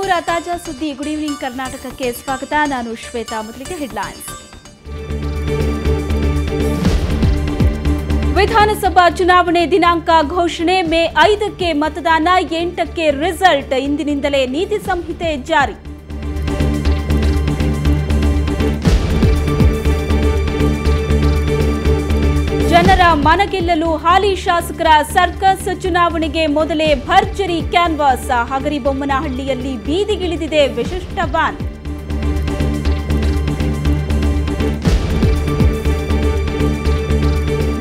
ನಿಮ್ಮೂರ ತಾಜಾ ಸುದ್ದಿ ಗುಡ್ ಈವ್ನಿಂಗ್ ಕರ್ನಾಟಕಕ್ಕೆ ಸ್ವಾಗತ. ನಾನು ಶ್ವೇತಾ. ಮೊದಲಿಗೆ ಹೆಡ್ಲೈನ್ಸ್. ವಿಧಾನಸಭಾ ಚುನಾವಣೆ ದಿನಾಂಕ ಘೋಷಣೆ. ಮೇ 5ಕ್ಕೆ ಮತದಾನ, 8ಕ್ಕೆ ರಿಸಲ್ಟ್. ಇಂದಿನಿಂದಲೇ ನೀತಿ ಸಂಹಿತೆ ಜಾರಿ. ಜನರ ಮನಗೆಲ್ಲಲು ಹಾಲಿ ಶಾಸಕರ ಸರ್ಕಸ್. ಚುನಾವಣೆಗೆ ಮೊದಲೇ ಭರ್ಜರಿ ಕ್ಯಾನ್ವಾಸ್. ಹಗರಿಬೊಮ್ಮನಹಳ್ಳಿಯಲ್ಲಿ ಬೀದಿಗಿಳಿದಿದೆ ವಿಶಿಷ್ಟ ವ್ಯಾನ್.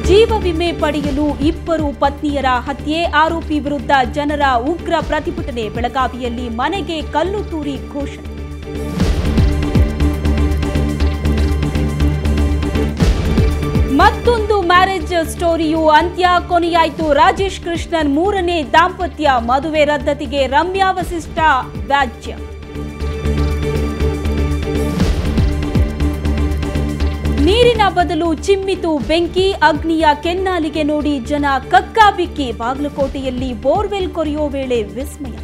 ಜೀವ ವಿಮೆ ಪಡೆಯಲು 2 ಪತ್ನಿಯರ ಹತ್ಯೆ. ಆರೋಪಿ ವಿರುದ್ಧ ಜನರ ಉಗ್ರ ಪ್ರತಿಭಟನೆ. ಬೆಳಗಾವಿಯಲ್ಲಿ ಮನೆಗೆ ಕಲ್ಲು ತೂರಿ ಘೋಷಣೆ. ಮತ್ತೊಂದು ಮ್ಯಾರೇಜ್ ಸ್ಟೋರಿಯು ಅಂತ್ಯ. ಕೊನೆಯಾಯಿತು ರಾಜೇಶ್ ಕೃಷ್ಣನ್ 3ನೇ ದಾಂಪತ್ಯ. ಮದುವೆ ರದ್ದತಿಗೆ ರಮ್ಯಾ ವಸಿಷ್ಠ ವ್ಯಾಜ್ಯ. ನೀರಿನ ಬದಲು ಚಿಮ್ಮಿತು ಬೆಂಕಿ. ಅಗ್ನಿಯ ಕೆನ್ನಾಲಿಗೆ ನೋಡಿ ಜನ ಕಕ್ಕಾಬಿಕ್ಕಿ. ಬಾಗಲಕೋಟೆಯಲ್ಲಿ ಬೋರ್ವೆಲ್ ಕೊರೆಯೋ ವೇಳೆ ವಿಸ್ಮಯ.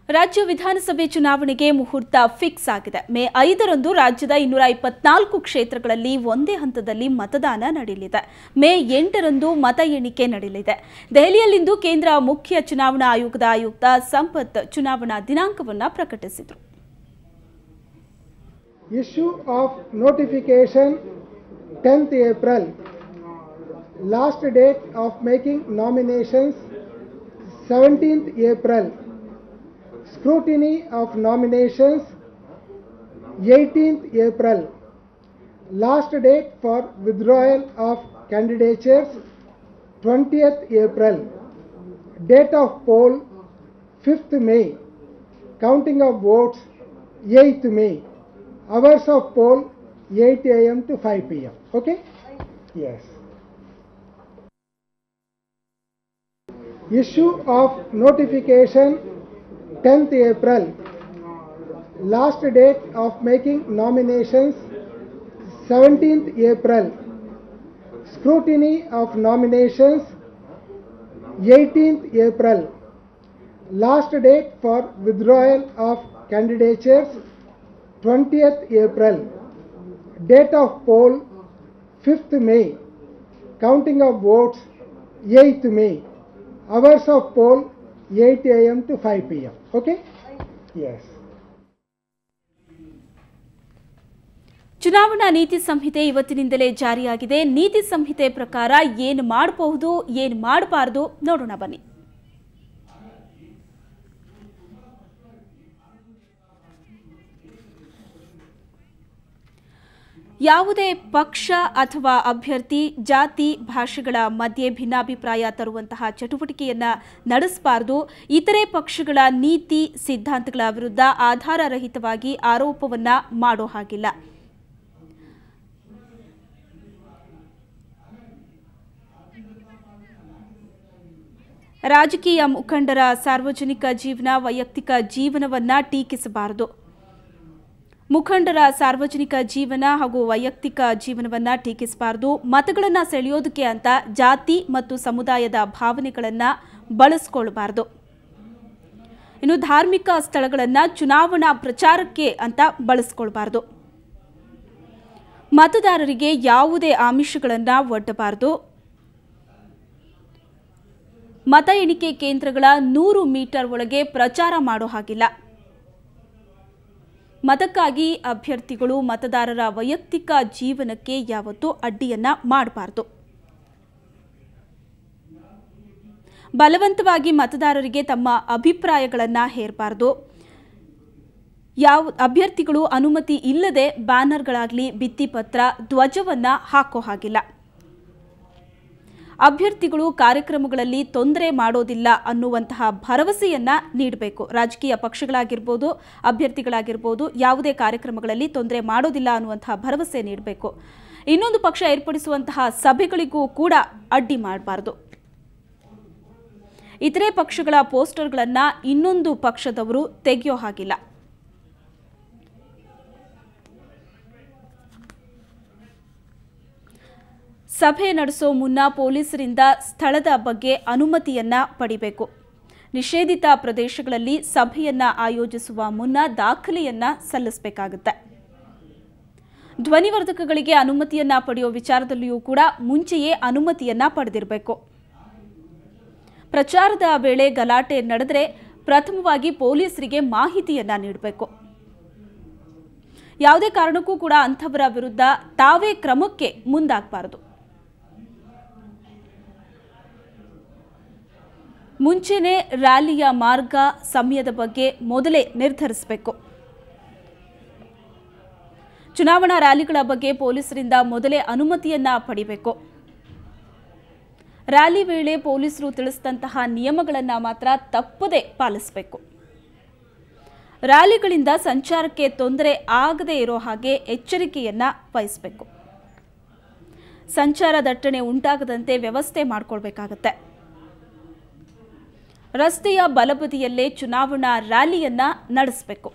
ರಾಜ್ಯ ವಿಧಾನಸಭೆ ಚುನಾವಣೆಗೆ ಮುಹೂರ್ತ ಫಿಕ್ಸ್ ಆಗಿದೆ. ಮೇ 5ರಂದು ರಾಜ್ಯದ 224 ಕ್ಷೇತ್ರಗಳಲ್ಲಿ ಒಂದೇ ಹಂತದಲ್ಲಿ ಮತದಾನ ನಡೆಯಲಿದೆ. ಮೇ 8ರಂದು ಮತ ಎಣಿಕೆ ನಡೆಯಲಿದೆ. ದೆಹಲಿಯಲ್ಲಿಂದು ಕೇಂದ್ರ ಮುಖ್ಯ ಚುನಾವಣಾ ಆಯೋಗದ ಆಯುಕ್ತ ಸಂಪತ್ ಚುನಾವಣಾ ದಿನಾಂಕವನ್ನು ಪ್ರಕಟಿಸಿದರು. Issue of notification 10th April. Last date of making nominations 17th April. Scrutiny of nominations 18th April. Last date for withdrawal of candidatures 20th April. Date of poll 5th May. Counting of votes 8th May. Hours of poll 8 a.m. to 5 p.m. Okay? Yes. Issue of notification 10th April. Last date of making nominations 17th April. Scrutiny of nominations 18th April. Last date for withdrawal of candidatures 20th April. Date of poll 5th May. Counting of votes 8th May. Hours of poll 8 a.m. to 5 p.m. Okay? Yes. ಚುನಾವಣಾ ನೀತಿ ಸಂಹಿತೆ ಇವತ್ತಿನಿಂದಲೇ ಜಾರಿಯಾಗಿದೆ. ನೀತಿ ಸಂಹಿತೆ ಪ್ರಕಾರ ಏನು ಮಾಡಬಹುದು, ಏನು ಮಾಡಬಾರದು ನೋಡೋಣ ಬನ್ನಿ. ಯಾವುದೇ ಪಕ್ಷ ಅಥವಾ ಅಭ್ಯರ್ಥಿ ಜಾತಿ ಭಾಷೆಗಳ ಮಧ್ಯೆ ಭಿನ್ನಾಭಿಪ್ರಾಯ ತರುವಂತಹ ಚಟುವಟಿಕೆಯನ್ನು ನಡೆಸಬಾರದು. ಇತರೆ ಪಕ್ಷಗಳ ನೀತಿ ಸಿದ್ಧಾಂತಗಳ ವಿರುದ್ಧ ಆಧಾರರಹಿತವಾಗಿ ಆರೋಪವನ್ನು ಮಾಡೋ ಹಾಗಿಲ್ಲ. ರಾಜಕೀಯ ಮುಖಂಡರ ಸಾರ್ವಜನಿಕ ಜೀವನ, ವೈಯಕ್ತಿಕ ಜೀವನವನ್ನು ಟೀಕಿಸಬಾರದು. ಮುಖಂಡರ ಸಾರ್ವಜನಿಕ ಜೀವನ ಹಾಗೂ ವೈಯಕ್ತಿಕ ಜೀವನವನ್ನು ಟೀಕಿಸಬಾರದು. ಮತಗಳನ್ನು ಸೆಳೆಯೋದಕ್ಕೆ ಅಂತ ಜಾತಿ ಮತ್ತು ಸಮುದಾಯದ ಭಾವನೆಗಳನ್ನು ಬಳಸಿಕೊಳ್ಳಬಾರದು. ಇನ್ನು ಧಾರ್ಮಿಕ ಸ್ಥಳಗಳನ್ನು ಚುನಾವಣಾ ಪ್ರಚಾರಕ್ಕೆ ಅಂತ ಬಳಸಿಕೊಳ್ಳಬಾರದು. ಮತದಾರರಿಗೆ ಯಾವುದೇ ಆಮಿಷಗಳನ್ನು ಒಡ್ಡಬಾರದು. ಮತ ಎಣಿಕೆ ಕೇಂದ್ರಗಳ 100 ಮೀಟರ್ ಒಳಗೆ ಪ್ರಚಾರ ಮಾಡೋ ಹಾಗಿಲ್ಲ. ಮತಕ್ಕಾಗಿ ಅಭ್ಯರ್ಥಿಗಳು ಮತದಾರರ ವೈಯಕ್ತಿಕ ಜೀವನಕ್ಕೆ ಯಾವತ್ತೂ ಅಡ್ಡಿಯನ್ನ ಮಾಡಬಾರದು. ಬಲವಂತವಾಗಿ ಮತದಾರರಿಗೆ ತಮ್ಮ ಅಭಿಪ್ರಾಯಗಳನ್ನು ಹೇರಬಾರದು. ಅಭ್ಯರ್ಥಿಗಳು ಅನುಮತಿ ಇಲ್ಲದೆ ಬ್ಯಾನರ್ಗಳಾಗಲಿ ಭಿತ್ತಿಪತ್ರ ಧ್ವಜವನ್ನು ಹಾಕೋ ಹಾಗಿಲ್ಲ. ಅಭ್ಯರ್ಥಿಗಳು ಕಾರ್ಯಕ್ರಮಗಳಲ್ಲಿ ತೊಂದರೆ ಮಾಡೋದಿಲ್ಲ ಅನ್ನುವಂತಹ ಭರವಸೆಯನ್ನ ನೀಡಬೇಕು. ರಾಜಕೀಯ ಪಕ್ಷಗಳಾಗಿರ್ಬೋದು, ಅಭ್ಯರ್ಥಿಗಳಾಗಿರ್ಬೋದು, ಯಾವುದೇ ಕಾರ್ಯಕ್ರಮಗಳಲ್ಲಿ ತೊಂದರೆ ಮಾಡೋದಿಲ್ಲ ಅನ್ನುವಂತಹ ಭರವಸೆ ನೀಡಬೇಕು. ಇನ್ನೊಂದು ಪಕ್ಷ ಏರ್ಪಡಿಸುವಂತಹ ಸಭೆಗಳಿಗೂ ಕೂಡ ಅಡ್ಡಿ ಮಾಡಬಾರದು. ಇತರೆ ಪಕ್ಷಗಳ ಪೋಸ್ಟರ್ಗಳನ್ನು ಇನ್ನೊಂದು ಪಕ್ಷದವರು ತೆಗೆಯೋ ಹಾಗಿಲ್ಲ. ಸಭೆ ನಡೆಸೋ ಮುನ್ನ ಪೊಲೀಸರಿಂದ ಸ್ಥಳದ ಬಗ್ಗೆ ಅನುಮತಿಯನ್ನ ಪಡಿಬೇಕು. ನಿಷೇಧಿತ ಪ್ರದೇಶಗಳಲ್ಲಿ ಸಭೆಯನ್ನ ಆಯೋಜಿಸುವ ಮುನ್ನ ದಾಖಲೆಯನ್ನ ಸಲ್ಲಿಸಬೇಕಾಗುತ್ತೆ. ಧ್ವನಿವರ್ಧಕಗಳಿಗೆ ಅನುಮತಿಯನ್ನ ಪಡೆಯುವ ವಿಚಾರದಲ್ಲಿಯೂ ಕೂಡ ಮುಂಚೆಯೇ ಅನುಮತಿಯನ್ನ ಪಡೆದಿರಬೇಕು. ಪ್ರಚಾರದ ವೇಳೆ ಗಲಾಟೆ ನಡೆದರೆ ಪ್ರಥಮವಾಗಿ ಪೊಲೀಸರಿಗೆ ಮಾಹಿತಿಯನ್ನ ನೀಡಬೇಕು. ಯಾವುದೇ ಕಾರಣಕ್ಕೂ ಕೂಡ ಅಂಥವರ ವಿರುದ್ಧ ತಾವೇ ಕ್ರಮಕ್ಕೆ ಮುಂದಾಗಬಾರದು. ಮುಂಚೆನೇ ರ್ಯಾಲಿಯ ಮಾರ್ಗ ಸಮಯದ ಬಗ್ಗೆ ಮೊದಲೇ ನಿರ್ಧರಿಸಬೇಕು. ಚುನಾವಣಾ ರ್ಯಾಲಿಗಳ ಬಗ್ಗೆ ಪೊಲೀಸರಿಂದ ಮೊದಲೇ ಅನುಮತಿಯನ್ನ ಪಡೆಯಬೇಕು. ರ್ಯಾಲಿ ವೇಳೆ ಪೊಲೀಸರು ತಿಳಿಸಿದಂತಹ ನಿಯಮಗಳನ್ನು ಮಾತ್ರ ತಪ್ಪದೇ ಪಾಲಿಸಬೇಕು. ರ್ಯಾಲಿಗಳಿಂದ ಸಂಚಾರಕ್ಕೆ ತೊಂದರೆ ಆಗದೇ ಇರೋ ಹಾಗೆ ಎಚ್ಚರಿಕೆಯನ್ನ ವಹಿಸಬೇಕು. ಸಂಚಾರ ದಟ್ಟಣೆ ಉಂಟಾಗದಂತೆ ವ್ಯವಸ್ಥೆ ಮಾಡಿಕೊಳ್ಬೇಕಾಗತ್ತೆ. ರಸ್ತೆಯ ಬಲಬದಿಯಲ್ಲೇ ಚುನಾವಣಾ ರ್ಯಾಲಿಯನ್ನ ನಡೆಸಬೇಕು.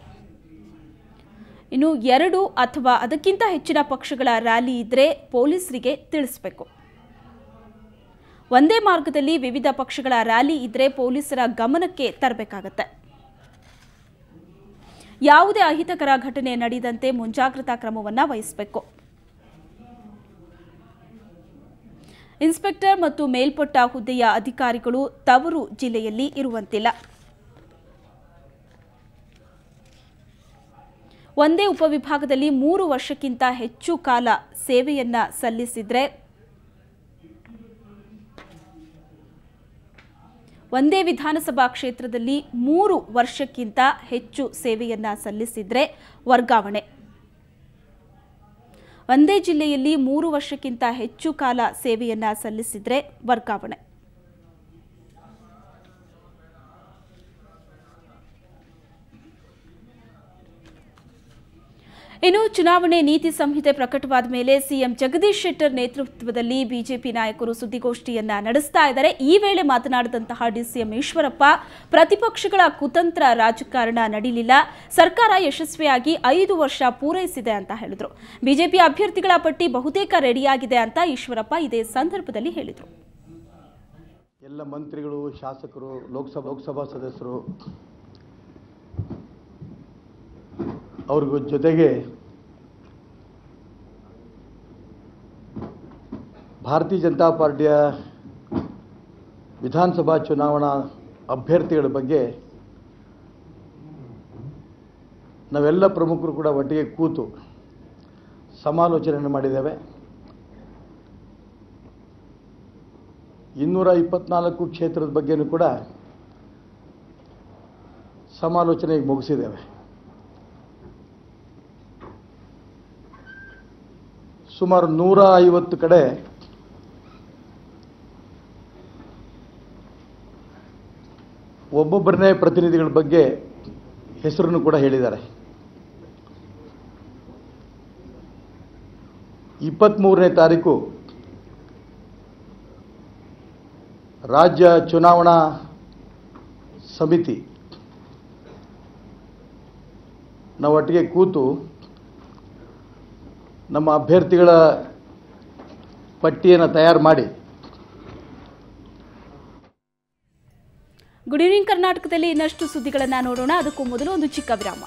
ಇನ್ನು 2 ಅಥವಾ ಅದಕ್ಕಿಂತ ಹೆಚ್ಚಿನ ಪಕ್ಷಗಳ ರ್ಯಾಲಿ ಇದ್ರೆ ಪೊಲೀಸರಿಗೆ ತಿಳಿಸಬೇಕು. ಒಂದೇ ಮಾರ್ಗದಲ್ಲಿ ವಿವಿಧ ಪಕ್ಷಗಳ ರ್ಯಾಲಿ ಇದ್ರೆ ಪೊಲೀಸರ ಗಮನಕ್ಕೆ ತರಬೇಕಾಗತ್ತೆ. ಯಾವುದೇ ಅಹಿತಕರ ಘಟನೆ ನಡೆಯದಂತೆ ಮುಂಜಾಗ್ರತಾ ಕ್ರಮವನ್ನು ವಹಿಸಬೇಕು. ಇನ್ಸ್ಪೆಕ್ಟರ್ ಮತ್ತು ಮೇಲ್ಪಟ್ಟ ಹುದ್ದೆಯ ಅಧಿಕಾರಿಗಳು ತವರು ಜಿಲ್ಲೆಯಲ್ಲಿ ಇರುವಂತಿಲ್ಲ. ಒಂದೇ ಉಪವಿಭಾಗದಲ್ಲಿ 3 ವರ್ಷಕ್ಕಿಂತ ಹೆಚ್ಚು ಕಾಲ ಸೇವೆಯನ್ನ ಸಲ್ಲಿಸಿದ್ರೆ, ಒಂದೇ ವಿಧಾನಸಭಾ ಕ್ಷೇತ್ರದಲ್ಲಿ 3 ವರ್ಷಕ್ಕಿಂತ ಹೆಚ್ಚು ಸೇವೆಯನ್ನ ಸಲ್ಲಿಸಿದ್ರೆ ವರ್ಗಾವಣೆ. ಒಂದೇ ಜಿಲ್ಲೆಯಲ್ಲಿ 3 ವರ್ಷಕ್ಕಿಂತ ಹೆಚ್ಚು ಕಾಲ ಸೇವೆಯನ್ನ ಸಲ್ಲಿಸಿದ್ರೆ ವರ್ಗಾವಣೆ. ಇನ್ನು ಚುನಾವಣೆ ನೀತಿ ಸಂಹಿತೆ ಪ್ರಕಟವಾದ ಮೇಲೆ ಸಿಎಂ ಜಗದೀಶ್ ಶೆಟ್ಟರ್ ನೇತೃತ್ವದಲ್ಲಿ ಬಿಜೆಪಿ ನಾಯಕರು ಸುದ್ದಿಗೋಷ್ಠಿಯನ್ನ ನಡೆಸ್ತಾ ಇದ್ದಾರೆ. ಈ ವೇಳೆ ಮಾತನಾಡಿದಂತಹ ಡಿಸಿಎಂ ಈಶ್ವರಪ್ಪ, ಪ್ರತಿಪಕ್ಷಗಳ ಕುತಂತ್ರ ರಾಜಕಾರಣ ನಡೆಯಲಿಲ್ಲ, ಸರ್ಕಾರ ಯಶಸ್ವಿಯಾಗಿ 5 ವರ್ಷ ಪೂರೈಸಿದೆ ಅಂತ ಹೇಳಿದ್ರು. ಬಿಜೆಪಿ ಅಭ್ಯರ್ಥಿಗಳ ಪಟ್ಟಿ ಬಹುತೇಕ ರೆಡಿಯಾಗಿದೆ ಅಂತ ಈಶ್ವರಪ್ಪ ಇದೇ ಸಂದರ್ಭದಲ್ಲಿ ಹೇಳಿದರು. ಎಲ್ಲ ಮಂತ್ರಿಗಳು, ಶಾಸಕರು, ಲೋಕಸಭಾ ಸದಸ್ಯರು ಅವ್ರಿಗೂ ಜೊತೆಗೆ ಭಾರತೀಯ ಜನತಾ ಪಾರ್ಟಿಯ ವಿಧಾನಸಭಾ ಚುನಾವಣಾ ಅಭ್ಯರ್ಥಿಗಳ ಬಗ್ಗೆ ನಾವೆಲ್ಲ ಪ್ರಮುಖರು ಕೂಡ ಒಟ್ಟಿಗೆ ಕೂತು ಸಮಾಲೋಚನೆ ಮಾಡಿದ್ದೇವೆ. 224 ಕ್ಷೇತ್ರದ ಬಗ್ಗೆನೂ ಕೂಡ ಸಮಾಲೋಚನೆಗೆ ಮುಗಿಸಿದ್ದೇವೆ. ಸುಮಾರು 150 ಕಡೆ ಒಬ್ಬೊಬ್ಬರನ್ನೇ ಪ್ರತಿನಿಧಿಗಳ ಬಗ್ಗೆ ಹೆಸರನ್ನು ಕೂಡ ಹೇಳಿದ್ದಾರೆ. 23ನೇ ತಾರೀಕು ರಾಜ್ಯ ಚುನಾವಣಾ ಸಮಿತಿ ನಾವು ಒಟ್ಟಿಗೆ ಕೂತು ನಮ್ಮ ಅಭ್ಯರ್ಥಿಗಳ ಪಟ್ಟಿಯನ್ನು ತಯಾರು ಮಾಡಿ. ಗುಡ್ ಈವ್ನಿಂಗ್ ಕರ್ನಾಟಕದಲ್ಲಿ ಇನ್ನಷ್ಟು ಸುದ್ದಿಗಳನ್ನು ನೋಡೋಣ. ಅದಕ್ಕೂ ಮೊದಲು ಒಂದು ಚಿಕ್ಕ ವಿರಾಮ.